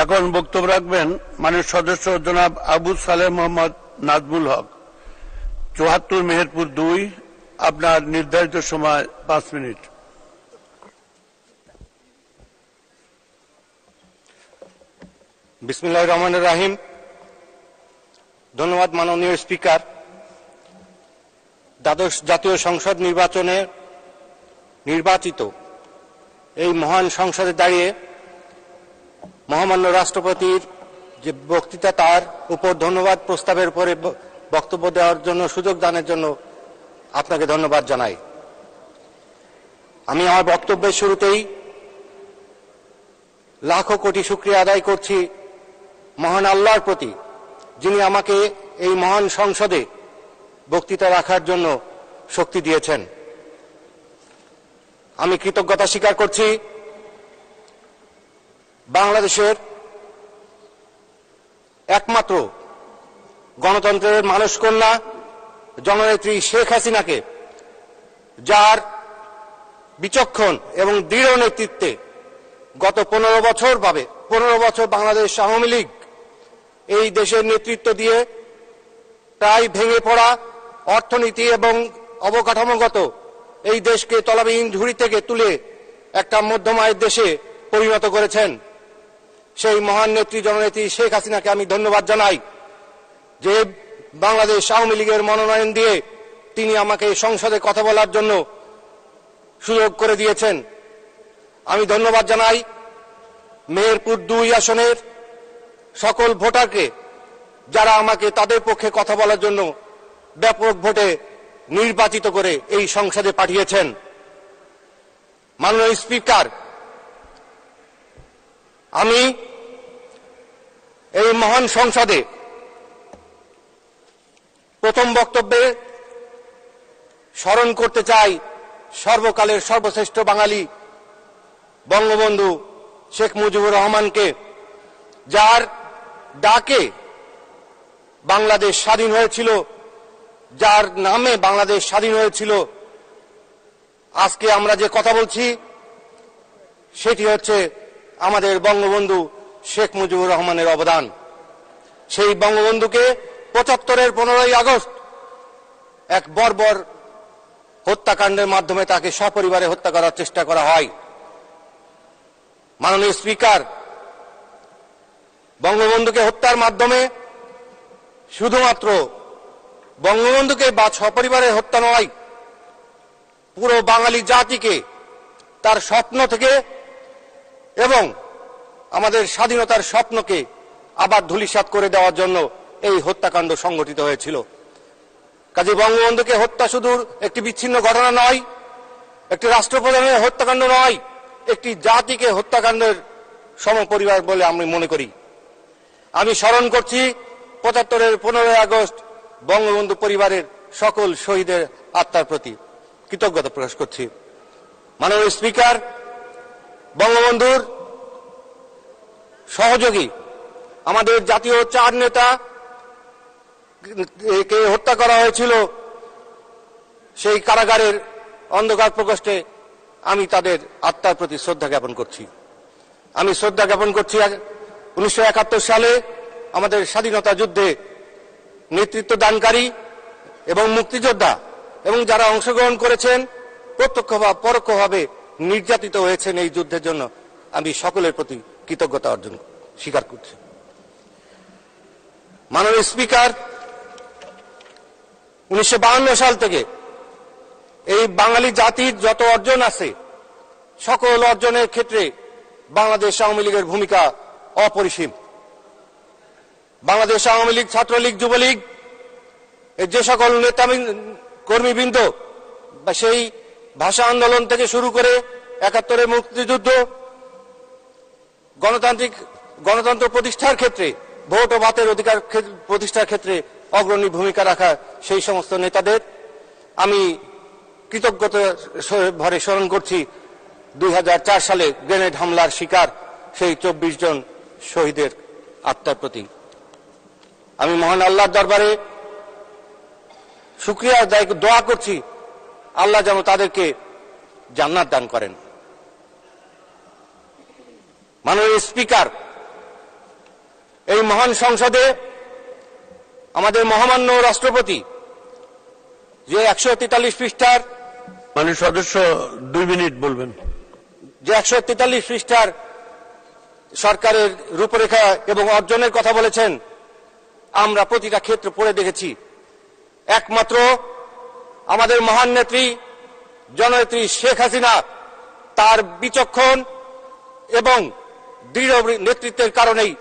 এখন বক্তব্য রাখবেন মাননীয় সদস্য জনাব আবু সালেহ মোহাম্মদ নাজমুল হক, ৭৪ মেহেরপুর ২। আপনার নির্ধারিত সময় ৫ মিনিট। বিসমিল্লাহির রহমানির রহিম। ধন্যবাদ মাননীয় স্পিকার। দ্বাদশ জাতীয় সংসদ নির্বাচনে নির্বাচিত এই মহান সংসদে দাঁড়িয়ে মহামান্য রাষ্ট্রপতির যে বক্তৃতা, তার উপর ধন্যবাদ প্রস্তাবের উপরে বক্তব্য দেওয়ার জন্য, সুযোগ দানের জন্য আপনাকে ধন্যবাদ জানাই। আমি আমার বক্তব্যের শুরুতেই লাখো কোটি শুকরিয়া আদায় করছি মহান আল্লাহর প্রতি, যিনি আমাকে এই মহান সংসদে বক্তৃতা রাখার জন্য শক্তি দিয়েছেন। আমি কৃতজ্ঞতা স্বীকার করছি বাংলাদেশের একমাত্র গণতন্ত্রের মানসকন্যা জননেত্রী শেখ হাসিনাকে, যার বিচক্ষণ এবং দৃঢ় নেতৃত্বে গত ১৫ বছর বাংলাদেশ আওয়ামী লীগ এই দেশের নেতৃত্ব দিয়ে প্রায় ভেঙে পড়া অর্থনীতি এবং অবকাঠামোগত এই দেশকে তলাবিহীন ঝুড়ি থেকে তুলে একটা মধ্যম আয়ের দেশে পরিণত করেছেন। সেই মহান নেত্রী জননেত্রী শেখ হাসিনাকে আমি ধন্যবাদ জানাই যে বাংলাদেশ আওয়ামী লীগের মনোনয়ন দিয়ে তিনি আমাকে সংসদে কথা বলার জন্য সুযোগ করে দিয়েছেন। আমি ধন্যবাদ জানাই মেহেরপুর ২ আসনের সকল ভোটারকে, যারা আমাকে তাদের পক্ষে কথা বলার জন্য ব্যাপক ভোটে নির্বাচিত করে এই সংসদে পাঠিয়েছেন। মাননীয় স্পিকার, আমি এই মহান সংসদে প্রথম বক্তব্যে স্মরণ করতে চাই সর্বকালের সর্বশ্রেষ্ঠ বাঙালি বঙ্গবন্ধু শেখ মুজিবুর রহমানকে, যার ডাকে বাংলাদেশ স্বাধীন হয়েছিল, যার নামে বাংলাদেশ স্বাধীন হয়েছিল। আজকে আমরা যে কথা বলছি সেটি হচ্ছে আমাদের বঙ্গবন্ধু শেখ মুজিবুর রহমানের অবদান। সেই বঙ্গবন্ধুকে ৭৫-এর ১৫ই আগস্ট এক বর্বর হত্যাকাণ্ডের মাধ্যমে তাকে সপরিবারে হত্যা করার চেষ্টা করা হয়। মাননীয় স্পিকার, বঙ্গবন্ধুকে হত্যার মাধ্যমে শুধুমাত্র বঙ্গবন্ধুকে বা সপরিবারের হত্যা নয়, পুরো বাঙালি জাতিকে তার স্বপ্ন থেকে এবং আমাদের স্বাধীনতার স্বপ্নকে আবার ধূলিসাৎ করে দেওয়ার জন্য এই হত্যাকাণ্ড সংঘটিত হয়েছিল। কাজে বঙ্গবন্ধুকে হত্যা শুধু একটি বিচ্ছিন্ন ঘটনা নয়, একটি রাষ্ট্রপ্রধানের হত্যাকাণ্ড নয়, একটি জাতিকে হত্যাকাণ্ডের সমপরিবার বলে আমি মনে করি। আমি স্মরণ করছি ৭৫-এর ১৫ই আগস্ট বঙ্গবন্ধু পরিবারের সকল শহীদের আত্মার প্রতি কৃতজ্ঞতা প্রকাশ করছি। মাননীয় স্পিকার, বঙ্গবন্ধুর সহযোগী আমাদের জাতীয় ৪ নেতা কে হত্যা করা হয়েছিল সেই কারাগারের অন্ধকার প্রকোষ্ঠে। আমি তাদের আত্মার প্রতি শ্রদ্ধা জ্ঞাপন করছি। আমি শ্রদ্ধা জ্ঞাপন করছি ১৯৭১ সালে আমাদের স্বাধীনতা যুদ্ধে নেতৃত্ব দানকারী এবং মুক্তিযোদ্ধা এবং যারা অংশগ্রহণ করেছেন, প্রত্যক্ষ বা পরোক্ষভাবে নির্যাতিত হয়েছেন এই যুদ্ধের জন্য আমি সকলের প্রতি কৃতজ্ঞতা অর্জন স্বীকার করছি। মাননীয় স্পিকার, ১৯৫২ সাল থেকে এই বাঙালি জাতির যত অর্জন আছে, সকল অর্জনের ক্ষেত্রে বাংলাদেশ আওয়ামী লীগের ভূমিকা অপরিসীম। বাংলাদেশ আওয়ামী লীগ, ছাত্রলীগ, যুবলীগ যে সকল নেতা কর্মীবৃন্দ বা সেই ভাষা আন্দোলন থেকে শুরু করে ৭১-এর মুক্তিযুদ্ধ, গণতন্ত্র প্রতিষ্ঠার ক্ষেত্রে, ভোট ও ভাতের অধিকার প্রতিষ্ঠার ক্ষেত্রে অগ্রণী ভূমিকা রাখা সেই সমস্ত নেতাদের আমি কৃতজ্ঞতা ভরে স্মরণ করছি ২০০৪ সালে গ্রেনেড হামলার শিকার সেই ২৪ জন শহীদের আত্মার প্রতি। আমি মহান আল্লাহর দরবারে শুকরিয়া আদায় দোয়া করছি, আল্লাহ যেন তাদেরকে জান্নাত দান করেন। মাননীয় স্পিকার, এই মহান সংসদে আমাদের মহামান্য রাষ্ট্রপতি যে 143 পৃষ্ঠার মাননীয় সদস্য 2 মিনিট বলবেন। যে 143 পৃষ্ঠার সরকারের রূপরেখা এবং অর্জনের কথা বলেছেন, আমরা প্রতিটা ক্ষেত্র পড়ে দেখেছি। একমাত্র আমাদের মহান নেত্রী জননেত্রী শেখ হাসিনা তার বিচক্ষণ এবং দৃঢ় নেতৃত্বের কারণেই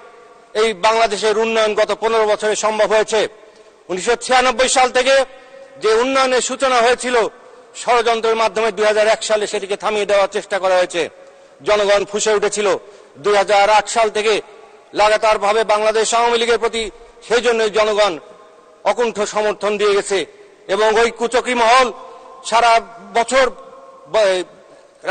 এই বাংলাদেশের উন্নয়ন গত 15 বছরে সম্ভব হয়েছে। 1996 সাল থেকে যে উন্নয়নের সূচনা হয়েছিল ষড়যন্ত্রের মাধ্যমে 2001 সালে সেটিকে থামিয়ে দেওয়ার চেষ্টা করা হয়েছে। জনগণ ফুঁসে উঠেছিল। 2008 সাল থেকে লাগাতার ভাবে বাংলাদেশ আওয়ামী লীগের প্রতি সেই জন্যই জনগণ অকুণ্ঠ সমর্থন দিয়ে গেছে এবং ওই কুচক্রী মহল সারা বছর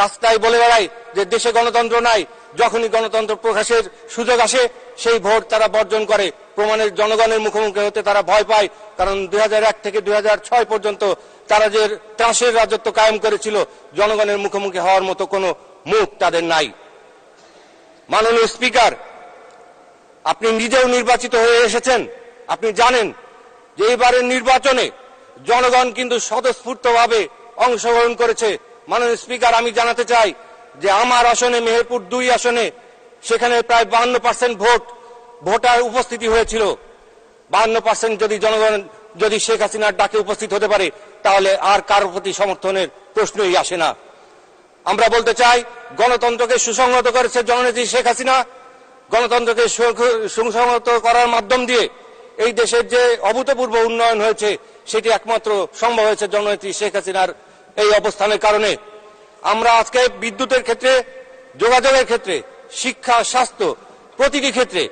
রাস্তায় বলে বেড়ায় যে দেশে গণতন্ত্র নাই। যখনই গণতন্ত্র প্রকাশের সুযোগ আসে সেই ভোট তারা বর্জন করে। প্রমাণের জনগণের মুখোমুখি হতে তারা ভয় পায়, কারণ 2001 থেকে 2006 পর্যন্ত তারা যে ত্রাসের রাজত্ব কায়েম করেছিল, জনগণের মুখোমুখি হওয়ার মতো কোনো মুখ তাদের নাই। মাননীয় স্পিকার, আপনি নিজেও নির্বাচিত হয়ে এসেছেন। আপনি জানেন যে এবারের নির্বাচনে জনগণ কিন্তু স্বতঃস্ফূর্তভাবে অংশগ্রহণ করেছে। মাননীয় স্পিকার, আমি জানাতে চাই যে আমার আসনে মেহেরপুর 2 আসনে সেখানে প্রায় 52% ভোটার উপস্থিতি হয়েছিল। 52% যদি জনগণ যদি শেখ হাসিনার ডাকে উপস্থিত হতে পারে তাহলে আর কারোর প্রতি সমর্থনের প্রশ্নই আসে না। আমরা বলতে চাই, গণতন্ত্রকে সুসংহত করেছে জননেত্রী শেখ হাসিনা। গণতন্ত্রকে সুসংহত করার মাধ্যম দিয়ে এই দেশের যে অভূতপূর্ব উন্নয়ন হয়েছে সেটি একমাত্র সম্ভব হয়েছে জননেত্রী শেখ হাসিনার এই অবস্থানের কারণে। আমরা আজকে বিদ্যুতের ক্ষেত্রে, যোগাযোগের ক্ষেত্রে, শিক্ষা, স্বাস্থ্য, প্রতিটি ক্ষেত্রে,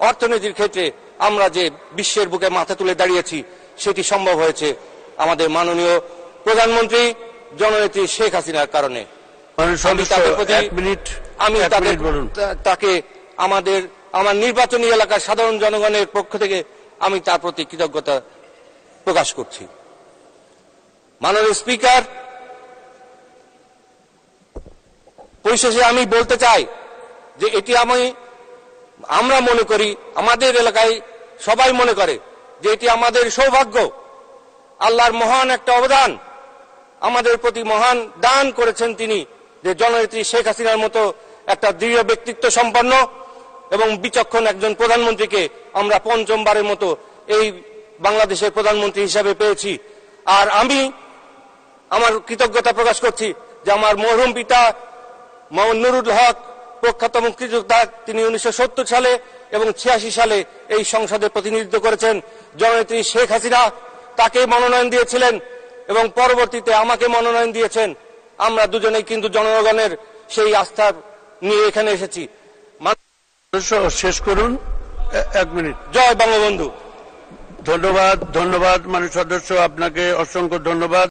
অর্থনীতির ক্ষেত্রে আমরা যে বিশ্বের বুকে মাথা তুলে দাঁড়িয়েছি সেটি সম্ভব হয়েছে আমাদের মাননীয় প্রধানমন্ত্রী জননেত্রী শেখ হাসিনার কারণে। আমি তাকে আমার নির্বাচনী এলাকার সাধারণ জনগণের পক্ষ থেকে আমি তার প্রতি কৃতজ্ঞতা প্রকাশ করছি। মাননীয় স্পিকার, পরিশেষে আমি বলতে চাই যে এটি আমরা মনে করি, আমাদের এলাকায় সবাই মনে করে যে এটি আমাদের সৌভাগ্য। আল্লাহর মহান একটা অবদান, আমাদের প্রতি মহান দান করেছেন তিনি, যে জননেত্রী শেখ হাসিনার মতো একটা দৃঢ় ব্যক্তিত্ব সম্পন্ন এবং বিচক্ষণ একজন প্রধানমন্ত্রীকে আমরা 5মবারের মতো এই বাংলাদেশের প্রধানমন্ত্রী হিসাবে পেয়েছি। আর আমি আমার কৃতজ্ঞতা প্রকাশ করছি যে আমার মরহুম পিতা মোহাম্মদ নুরুল হক, প্রখ্যাত মুক্তিযোদ্ধা, তিনি 1970 সালে এবং 86 সালে এই সংসদে প্রতিনিধিত্ব করেছেন। জননেত্রী শেখ হাসিনা তাকে মনোনয়ন দিয়েছিলেন এবং পরবর্তীতে আমাকে মনোনয়ন দিয়েছেন। আমরা দুজনেই কিন্তু জনগণের সেই আস্থা নিয়ে এখানে এসেছি। শেষ করুন, 1 মিনিট। জয় বঙ্গবন্ধু। ধন্যবাদ। মাননীয় সদস্য, আপনাকে অসংখ্য ধন্যবাদ।